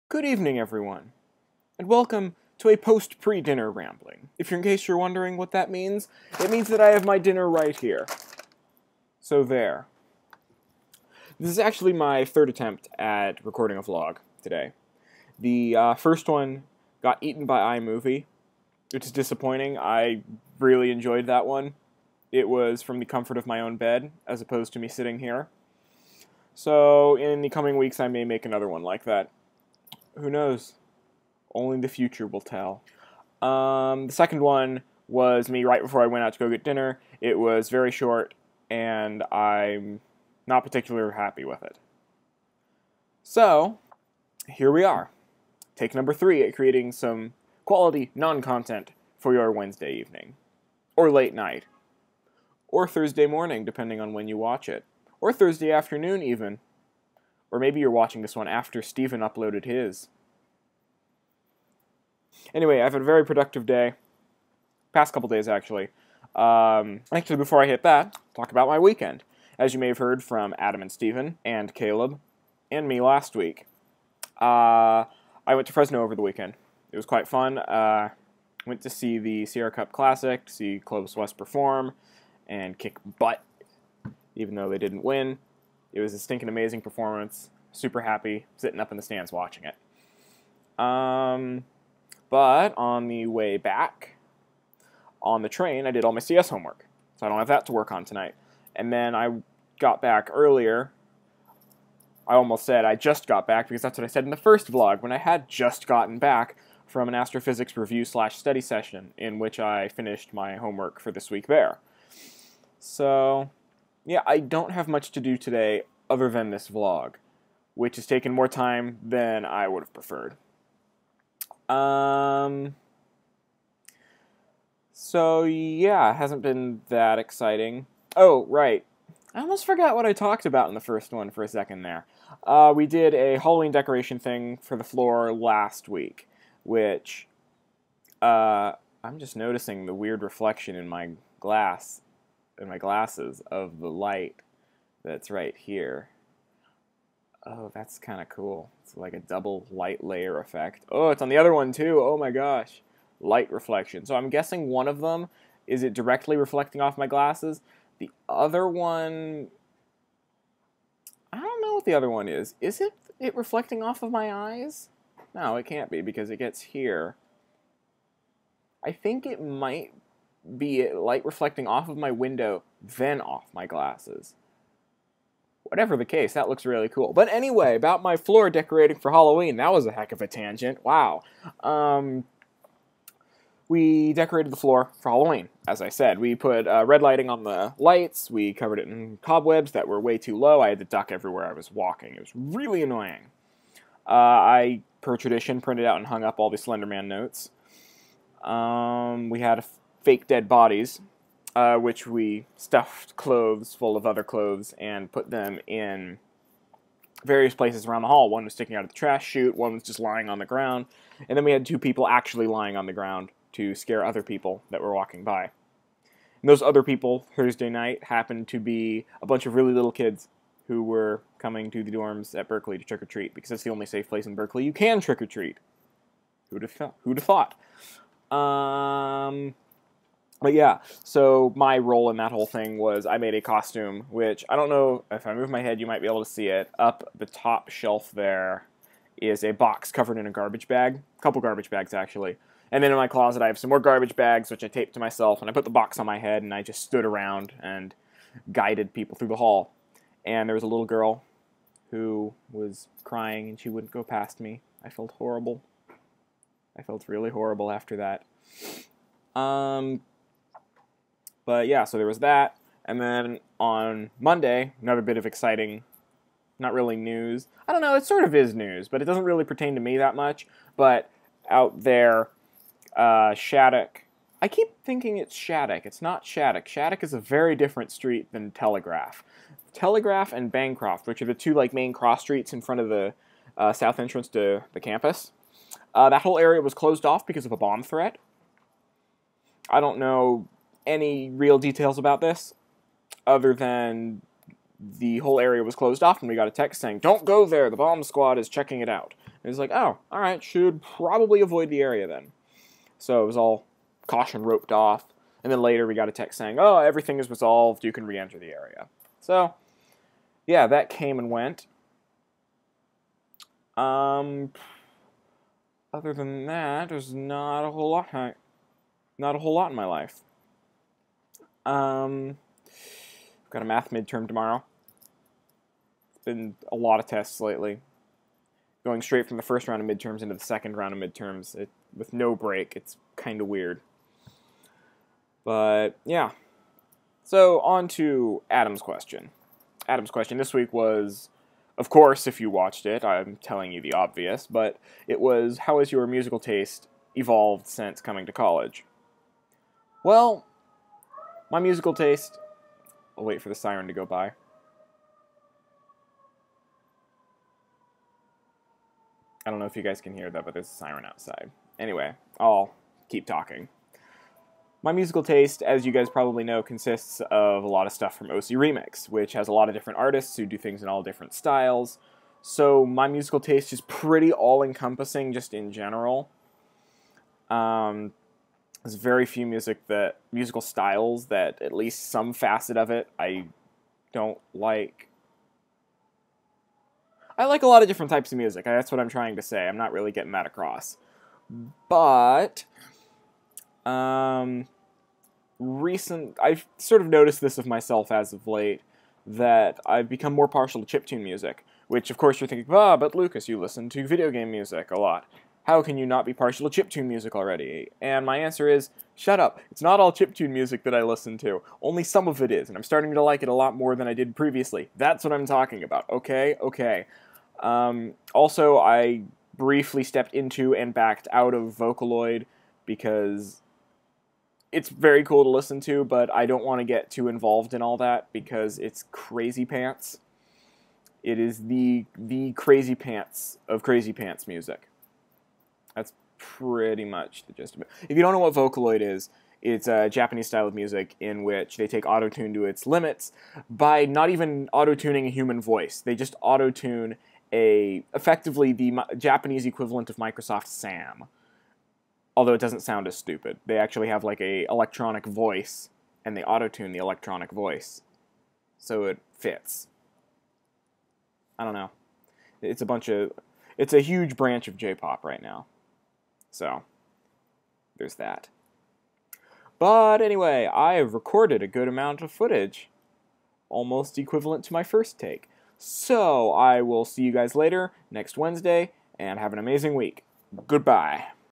Good evening, everyone, and welcome to a post-pre-dinner rambling. In case you're wondering what that means, it means that I have my dinner right here. So there. This is actually my third attempt at recording a vlog today. The first one got eaten by iMovie, which is disappointing. I really enjoyed that one. It was from the comfort of my own bed, as opposed to me sitting here. So in the coming weeks, I may make another one like that. Who knows? Only the future will tell. The second one was me right before I went out to go get dinner. It was very short, and I'm not particularly happy with it. So, here we are. Take number 3 at creating some quality non-content for your Wednesday evening. Or late night. Or Thursday morning, depending on when you watch it. Or Thursday afternoon, even. Or maybe you're watching this one after Steven uploaded his. Anyway, I've had a very productive day. Past couple days, actually. Actually, before I hit that, talk about my weekend. As you may have heard from Adam and Steven, and Caleb, and me last week. I went to Fresno over the weekend. It was quite fun. Went to see the Sierra Cup Classic, to see Clovis West perform, and kick butt, even though they didn't win. It was a stinking amazing performance. Super happy, sitting up in the stands watching it. But on the way back, on the train, I did all my CS homework. So I don't have that to work on tonight. And then I got back earlier. I almost said I just got back because that's what I said in the first vlog, when I had just gotten back from an astrophysics review/study session in which I finished my homework for this week there. So yeah, I don't have much to do today other than this vlog, which has taken more time than I would have preferred. So yeah, it hasn't been that exciting. Oh, right. I almost forgot what I talked about in the first one for a second there. We did a Halloween decoration thing for the floor last week, which, I'm just noticing the weird reflection in my glasses of the light that's right here. Oh, that's kind of cool. It's like a double light layer effect. Oh, it's on the other one too. Oh my gosh. Light reflection. So I'm guessing one of them, is it directly reflecting off my glasses? The other one, I don't know what the other one is. Is it reflecting off of my eyes? No, it can't be because it gets here. I think it might be light reflecting off of my window, then off my glasses. Whatever the case, that looks really cool. But anyway, about my floor decorating for Halloween, that was a heck of a tangent. Wow. We decorated the floor for Halloween, as I said. We put red lighting on the lights. We covered it in cobwebs that were way too low. I had to duck everywhere I was walking. It was really annoying. I, per tradition, printed out and hung up all the Slenderman notes. We had fake dead bodies, which we stuffed clothes full of other clothes and put them in various places around the hall. One was sticking out of the trash chute, one was just lying on the ground, and then we had 2 people actually lying on the ground to scare other people that were walking by. And those other people, Thursday night, happened to be a bunch of really little kids who were coming to the dorms at Berkeley to trick-or-treat, because it's the only safe place in Berkeley you can trick-or-treat. Who'd have thought? But yeah, so my role in that whole thing was I made a costume, which I don't know, if I move my head you might be able to see it. Up the top shelf there is a box covered in a garbage bag. A couple garbage bags, actually. And then in my closet I have some more garbage bags, which I taped to myself, and I put the box on my head, and I just stood around and guided people through the hall. And there was a little girl who was crying, and she wouldn't go past me. I felt horrible. I felt really horrible after that. But yeah, so there was that. And then on Monday, another bit of exciting, not really news. I don't know, it sort of is news, but it doesn't really pertain to me that much. But out there, Shattuck, I keep thinking it's Shattuck. It's not Shattuck. Shattuck is a very different street than Telegraph. Telegraph and Bancroft, which are the 2 main cross streets in front of the south entrance to the campus, that whole area was closed off because of a bomb threat. I don't know any real details about this, other than the whole area was closed off, and we got a text saying, "Don't go there, the bomb squad is checking it out." And it was like, oh, alright, should probably avoid the area then. So it was all caution roped off, and then later we got a text saying, "Oh, everything is resolved, you can re-enter the area." So, yeah, that came and went. Other than that, there's not a whole lot in my life. I've got a math midterm tomorrow. It's been a lot of tests lately. Going straight from the first round of midterms into the second round of midterms with no break. It's kind of weird. But, yeah. So, on to Adam's question. Adam's question this week was, of course, if you watched it, I'm telling you the obvious, but it was, how has your musical taste evolved since coming to college? Well, my musical taste... I'll wait for the siren to go by. I don't know if you guys can hear that, but there's a siren outside. Anyway, I'll keep talking. My musical taste, as you guys probably know, consists of a lot of stuff from OC Remix, which has a lot of different artists who do things in all different styles. So my musical taste is pretty all-encompassing just in general. There's very few musical styles that at least some facet of it I don't like. I like a lot of different types of music. That's what I'm trying to say. I'm not really getting that across. But I've sort of noticed this of myself as of late, that I've become more partial to chiptune music, which of course you're thinking, ah, but Lucas, you listen to video game music a lot. How can you not be partial to chiptune music already? And my answer is, shut up. It's not all chiptune music that I listen to. Only some of it is, and I'm starting to like it a lot more than I did previously. That's what I'm talking about, okay? Okay. Also, I briefly stepped into and backed out of Vocaloid because it's very cool to listen to, but I don't want to get too involved in all that because it's crazy pants. It is the crazy pants of crazy pants music. That's pretty much the gist of it. If you don't know what Vocaloid is, it's a Japanese style of music in which they take autotune to its limits by not even auto-tuning a human voice. They just auto-tune effectively the Japanese equivalent of Microsoft Sam. Although it doesn't sound as stupid. They actually have like a electronic voice, and they auto-tune the electronic voice. So it fits. I don't know. It's a huge branch of J-pop right now. So, there's that. But anyway, I have recorded a good amount of footage. Almost equivalent to my first take. So, I will see you guys later, next Wednesday, and have an amazing week. Goodbye.